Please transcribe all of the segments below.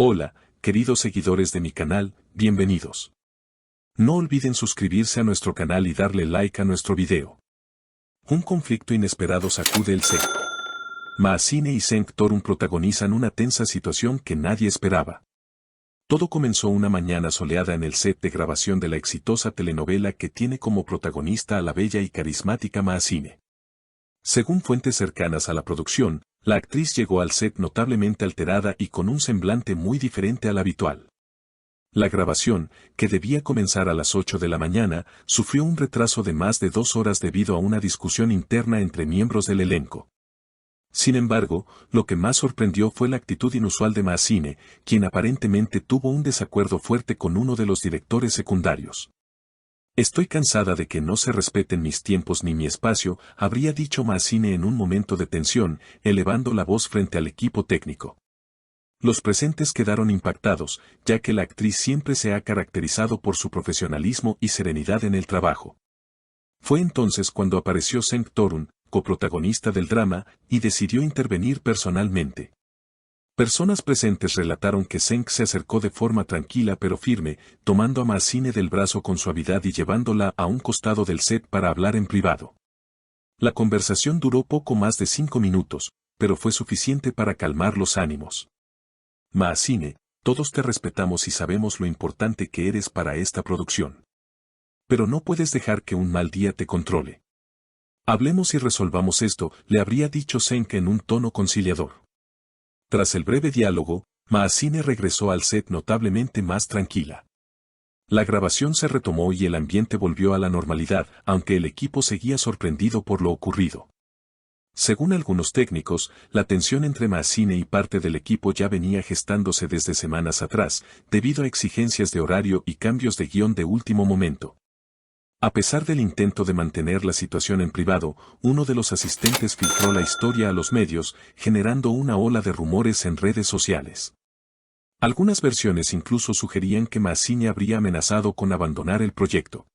Hola, queridos seguidores de mi canal, bienvenidos. No olviden suscribirse a nuestro canal y darle like a nuestro video. Un conflicto inesperado sacude el set. Maazine y Cenk Torun protagonizan una tensa situación que nadie esperaba. Todo comenzó una mañana soleada en el set de grabación de la exitosa telenovela que tiene como protagonista a la bella y carismática Maazine. Según fuentes cercanas a la producción, la actriz llegó al set notablemente alterada y con un semblante muy diferente al habitual. La grabación, que debía comenzar a las 8 de la mañana, sufrió un retraso de más de 2 horas debido a una discusión interna entre miembros del elenco. Sin embargo, lo que más sorprendió fue la actitud inusual de Maazine, quien aparentemente tuvo un desacuerdo fuerte con uno de los directores secundarios. Estoy cansada de que no se respeten mis tiempos ni mi espacio, habría dicho Maazine en un momento de tensión, elevando la voz frente al equipo técnico. Los presentes quedaron impactados, ya que la actriz siempre se ha caracterizado por su profesionalismo y serenidad en el trabajo. Fue entonces cuando apareció Cenk Torun, coprotagonista del drama, y decidió intervenir personalmente. Personas presentes relataron que Cenk se acercó de forma tranquila pero firme, tomando a Maazine del brazo con suavidad y llevándola a un costado del set para hablar en privado. La conversación duró poco más de 5 minutos, pero fue suficiente para calmar los ánimos. Maazine, todos te respetamos y sabemos lo importante que eres para esta producción. Pero no puedes dejar que un mal día te controle. Hablemos y resolvamos esto, le habría dicho Cenk en un tono conciliador. Tras el breve diálogo, Maazine regresó al set notablemente más tranquila. La grabación se retomó y el ambiente volvió a la normalidad, aunque el equipo seguía sorprendido por lo ocurrido. Según algunos técnicos, la tensión entre Maazine y parte del equipo ya venía gestándose desde semanas atrás, debido a exigencias de horario y cambios de guión de último momento. A pesar del intento de mantener la situación en privado, uno de los asistentes filtró la historia a los medios, generando una ola de rumores en redes sociales. Algunas versiones incluso sugerían que Maazine habría amenazado con abandonar el proyecto.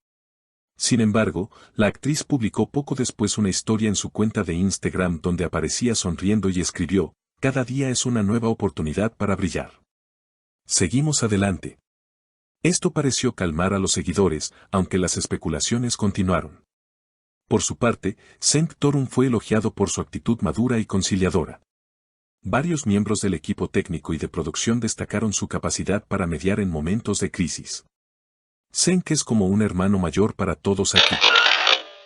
Sin embargo, la actriz publicó poco después una historia en su cuenta de Instagram donde aparecía sonriendo y escribió: "Cada día es una nueva oportunidad para brillar. Seguimos adelante". Esto pareció calmar a los seguidores, aunque las especulaciones continuaron. Por su parte, Cenk Torun fue elogiado por su actitud madura y conciliadora. Varios miembros del equipo técnico y de producción destacaron su capacidad para mediar en momentos de crisis. Cenk es como un hermano mayor para todos aquí.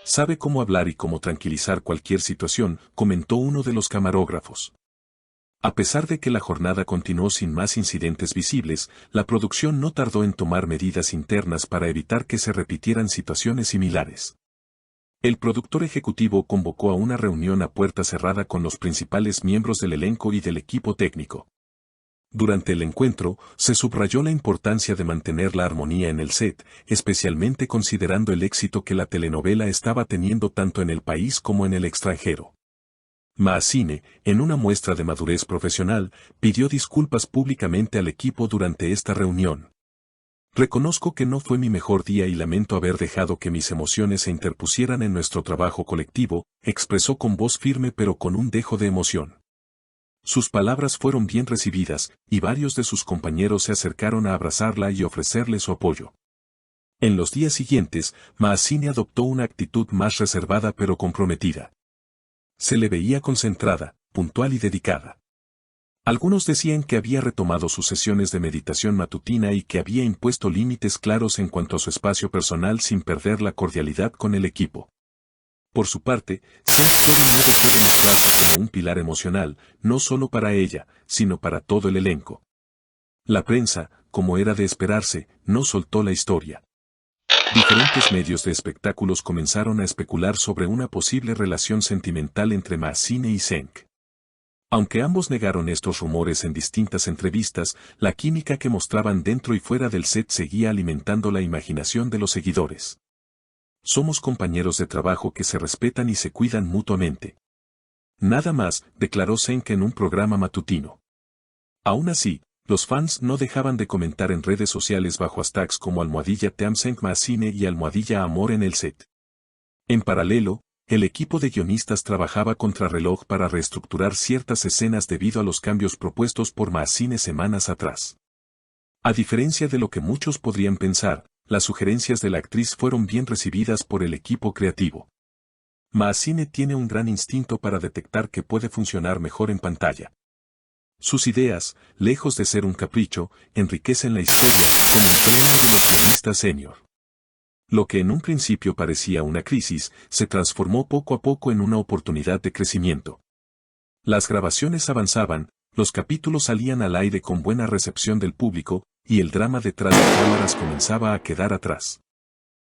Sabe cómo hablar y cómo tranquilizar cualquier situación, comentó uno de los camarógrafos. A pesar de que la jornada continuó sin más incidentes visibles, la producción no tardó en tomar medidas internas para evitar que se repitieran situaciones similares. El productor ejecutivo convocó a una reunión a puerta cerrada con los principales miembros del elenco y del equipo técnico. Durante el encuentro, se subrayó la importancia de mantener la armonía en el set, especialmente considerando el éxito que la telenovela estaba teniendo tanto en el país como en el extranjero. Maazine, en una muestra de madurez profesional, pidió disculpas públicamente al equipo durante esta reunión. Reconozco que no fue mi mejor día y lamento haber dejado que mis emociones se interpusieran en nuestro trabajo colectivo, expresó con voz firme pero con un dejo de emoción. Sus palabras fueron bien recibidas, y varios de sus compañeros se acercaron a abrazarla y ofrecerle su apoyo. En los días siguientes, Maazine adoptó una actitud más reservada pero comprometida. Se le veía concentrada, puntual y dedicada. Algunos decían que había retomado sus sesiones de meditación matutina y que había impuesto límites claros en cuanto a su espacio personal sin perder la cordialidad con el equipo. Por su parte, Cenk Torun no dejó de mostrarse como un pilar emocional, no solo para ella, sino para todo el elenco. La prensa, como era de esperarse, no soltó la historia. Diferentes medios de espectáculos comenzaron a especular sobre una posible relación sentimental entre Maazine y Cenk. Aunque ambos negaron estos rumores en distintas entrevistas, la química que mostraban dentro y fuera del set seguía alimentando la imaginación de los seguidores. Somos compañeros de trabajo que se respetan y se cuidan mutuamente. Nada más, declaró Cenk en un programa matutino. Aún así, los fans no dejaban de comentar en redes sociales bajo hashtags como #TeamCenkMaazine y #Amor en el set. En paralelo, el equipo de guionistas trabajaba contrarreloj para reestructurar ciertas escenas debido a los cambios propuestos por Maazine semanas atrás. A diferencia de lo que muchos podrían pensar, las sugerencias de la actriz fueron bien recibidas por el equipo creativo. Maazine tiene un gran instinto para detectar qué puede funcionar mejor en pantalla. Sus ideas, lejos de ser un capricho, enriquecen la historia, como el premio de los guionistas senior. Lo que en un principio parecía una crisis, se transformó poco a poco en una oportunidad de crecimiento. Las grabaciones avanzaban, los capítulos salían al aire con buena recepción del público, y el drama detrás de cámaras comenzaba a quedar atrás.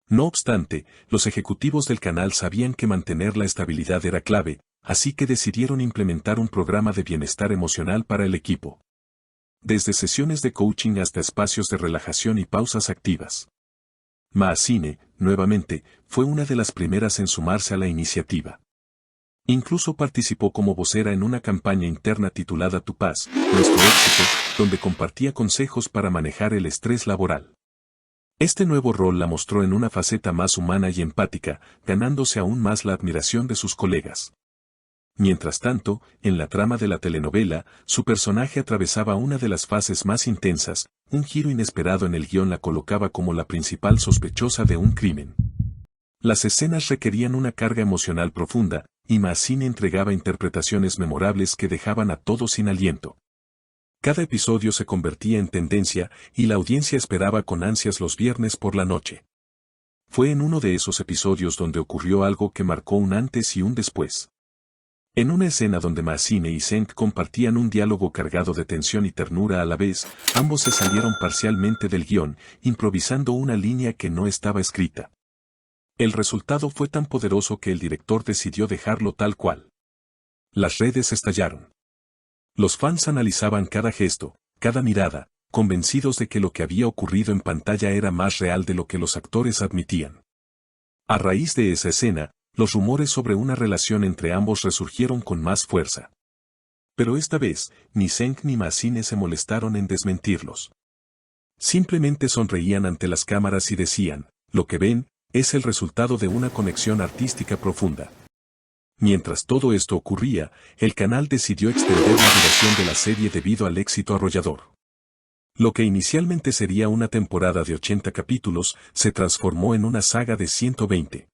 No obstante, los ejecutivos del canal sabían que mantener la estabilidad era clave, así que decidieron implementar un programa de bienestar emocional para el equipo. Desde sesiones de coaching hasta espacios de relajación y pausas activas. Maazine, nuevamente, fue una de las primeras en sumarse a la iniciativa. Incluso participó como vocera en una campaña interna titulada Tu Paz, Nuestro Éxito, donde compartía consejos para manejar el estrés laboral. Este nuevo rol la mostró en una faceta más humana y empática, ganándose aún más la admiración de sus colegas. Mientras tanto, en la trama de la telenovela, su personaje atravesaba una de las fases más intensas, un giro inesperado en el guión la colocaba como la principal sospechosa de un crimen. Las escenas requerían una carga emocional profunda, y Maazine entregaba interpretaciones memorables que dejaban a todos sin aliento. Cada episodio se convertía en tendencia, y la audiencia esperaba con ansias los viernes por la noche. Fue en uno de esos episodios donde ocurrió algo que marcó un antes y un después. En una escena donde Maazine y Senk compartían un diálogo cargado de tensión y ternura a la vez, ambos se salieron parcialmente del guión, improvisando una línea que no estaba escrita. El resultado fue tan poderoso que el director decidió dejarlo tal cual. Las redes estallaron. Los fans analizaban cada gesto, cada mirada, convencidos de que lo que había ocurrido en pantalla era más real de lo que los actores admitían. A raíz de esa escena, los rumores sobre una relación entre ambos resurgieron con más fuerza. Pero esta vez, ni Senk ni Maazine se molestaron en desmentirlos. Simplemente sonreían ante las cámaras y decían, lo que ven, es el resultado de una conexión artística profunda. Mientras todo esto ocurría, el canal decidió extender la duración de la serie debido al éxito arrollador. Lo que inicialmente sería una temporada de 80 capítulos, se transformó en una saga de 120.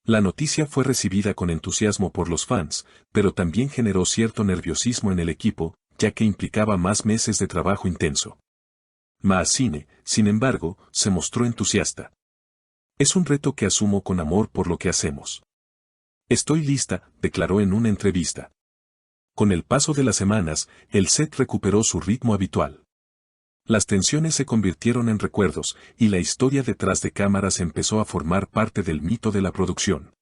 La noticia fue recibida con entusiasmo por los fans, pero también generó cierto nerviosismo en el equipo, ya que implicaba más meses de trabajo intenso. Maazine, sin embargo, se mostró entusiasta. Es un reto que asumo con amor por lo que hacemos. Estoy lista, declaró en una entrevista. Con el paso de las semanas, el set recuperó su ritmo habitual. Las tensiones se convirtieron en recuerdos, y la historia detrás de cámaras empezó a formar parte del mito de la producción.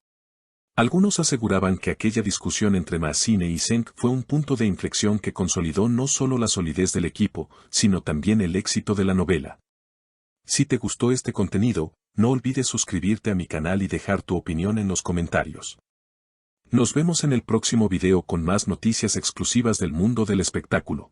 Algunos aseguraban que aquella discusión entre Maazine y Senk fue un punto de inflexión que consolidó no solo la solidez del equipo, sino también el éxito de la novela. Si te gustó este contenido, no olvides suscribirte a mi canal y dejar tu opinión en los comentarios. Nos vemos en el próximo video con más noticias exclusivas del mundo del espectáculo.